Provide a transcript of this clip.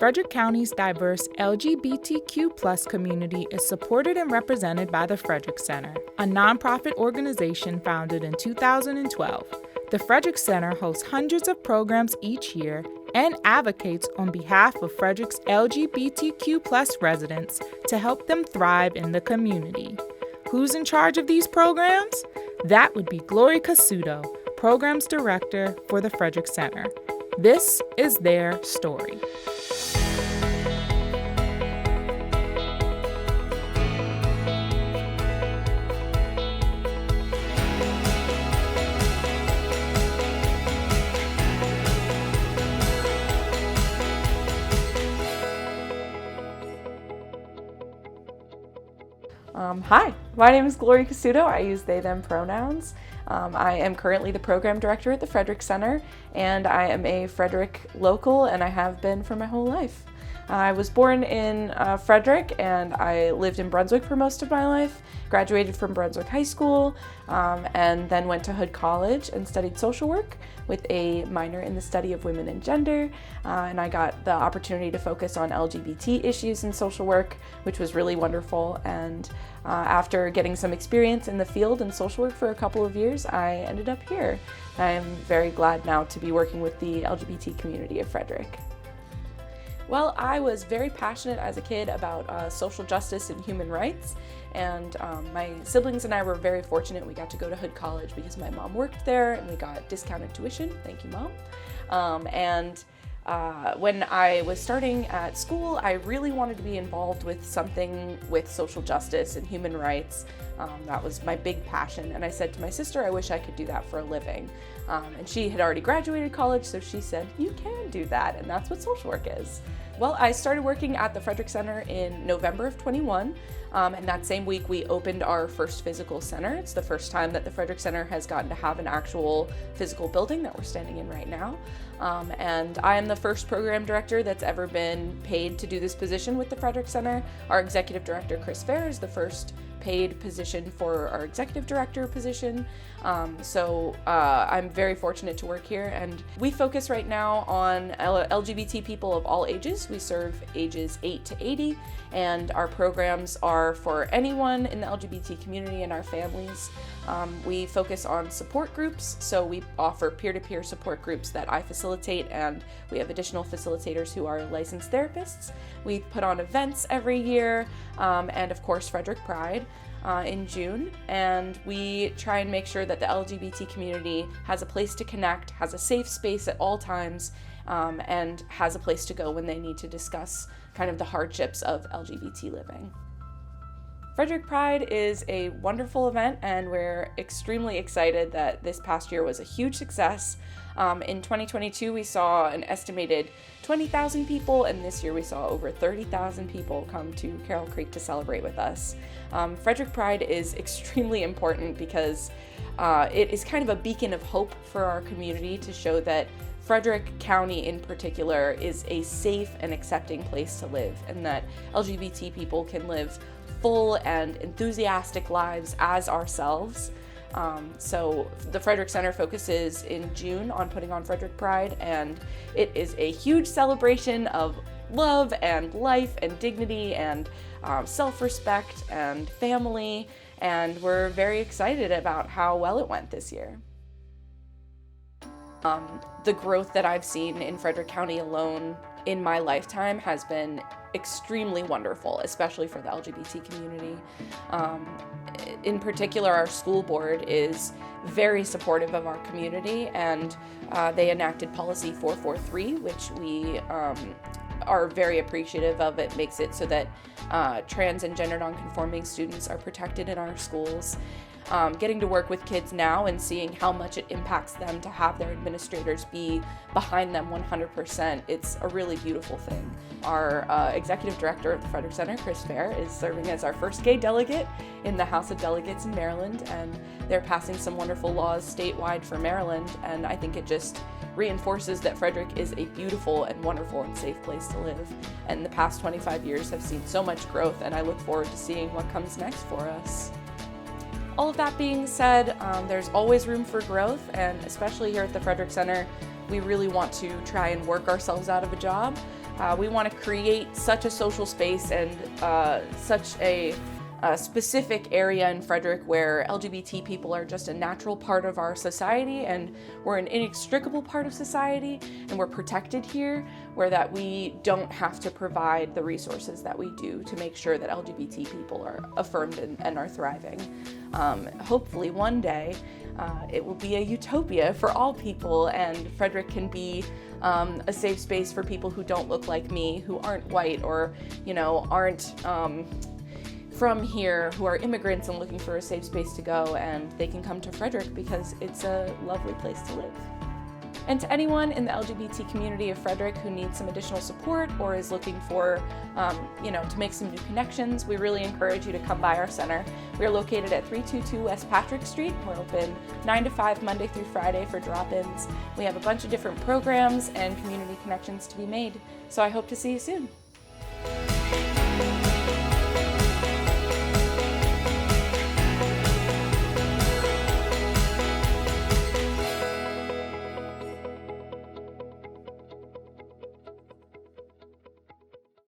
Frederick County's diverse LGBTQ+ community is supported and represented by the Frederick Center, a nonprofit organization founded in 2012. The Frederick Center hosts hundreds of programs each year and advocates on behalf of Frederick's LGBTQ+ residents to help them thrive in the community. Who's in charge of these programs? That would be Glorie Cassutto, Programs Director for the Frederick Center. This is their story. Hi, my name is Glorie Cassutto. I use they, them pronouns. I am currently the program director at the Frederick Center, and I am a Frederick local, and I have been for my whole life. I was born in Frederick, and I lived in Brunswick for most of my life, graduated from Brunswick High School, and then went to Hood College and studied social work with a minor in the study of women and gender, and I got the opportunity to focus on LGBT issues in social work, which was really wonderful. And after getting some experience in the field in social work for a couple of years, I ended up here. I am very glad now to be working with the LGBT community of Frederick. Well, I was very passionate as a kid about social justice and human rights, and my siblings and I were very fortunate. We got to go to Hood College because my mom worked there and we got discounted tuition. Thank you, Mom. When I was starting at school, I really wanted to be involved with something with social justice and human rights. That was my big passion, and I said to my sister, I wish I could do that for a living. And she had already graduated college, so she said, you can do that, and that's what social work is. Well, I started working at the Frederick Center in November of 21, and that same week we opened our first physical center. It's the first time that the Frederick Center has gotten to have an actual physical building that we're standing in right now. And I am the first program director that's ever been paid to do this position with the Frederick Center. Our executive director, Chris Fair, is the first paid position for our executive director position. I'm very fortunate to work here, and we focus right now on LGBT people of all ages. We serve ages 8 to 80, and our programs are for anyone in the LGBT community and our families. We focus on support groups, so we offer peer-to-peer support groups that I facilitate, and we have additional facilitators who are licensed therapists. We put on events every year, and of course Frederick Pride in June, and we try and make sure that the LGBT community has a place to connect, has a safe space at all times, and has a place to go when they need to discuss kind of the hardships of LGBT living. Frederick Pride is a wonderful event, and we're extremely excited that this past year was a huge success. In 2022, we saw an estimated 20,000 people, and this year we saw over 30,000 people come to Carroll Creek to celebrate with us. Frederick Pride is extremely important because it is kind of a beacon of hope for our community to show that Frederick County in particular is a safe and accepting place to live, and that LGBT people can live full and enthusiastic lives as ourselves. So the Frederick Center focuses in June on putting on Frederick Pride, and it is a huge celebration of love and life and dignity and self-respect and family, and we're very excited about how well it went this year. The growth that I've seen in Frederick County alone in my lifetime has been extremely wonderful, especially for the LGBT community. In particular, our school board is very supportive of our community, and they enacted Policy 443, which we are very appreciative of. It makes it so that trans and gender nonconforming students are protected in our schools. Getting to work with kids now and seeing how much it impacts them to have their administrators be behind them 100%, it's a really beautiful thing. Our executive director of the Frederick Center, Chris Fair, is serving as our first gay delegate in the House of Delegates in Maryland, and they're passing some wonderful laws statewide for Maryland, and I think it just reinforces that Frederick is a beautiful and wonderful and safe place to live. And the past 25 years have seen so much growth, and I look forward to seeing what comes next for us. All of that being said, there's always room for growth, and especially here at the Frederick Center, we really want to try and work ourselves out of a job. We want to create such a social space and such a specific area in Frederick where LGBT people are just a natural part of our society, and we're an inextricable part of society, and we're protected here, where that we don't have to provide the resources that we do to make sure that LGBT people are affirmed and are thriving. Hopefully one day it will be a utopia for all people, and Frederick can be a safe space for people who don't look like me, who aren't white, or aren't from here, who are immigrants and looking for a safe space to go, and they can come to Frederick because it's a lovely place to live. And to anyone in the LGBT community of Frederick who needs some additional support or is looking for, to make some new connections, we really encourage you to come by our center. We are located at 322 West Patrick Street. We're open 9 to 5 Monday through Friday for drop-ins. We have a bunch of different programs and community connections to be made. So I hope to see you soon.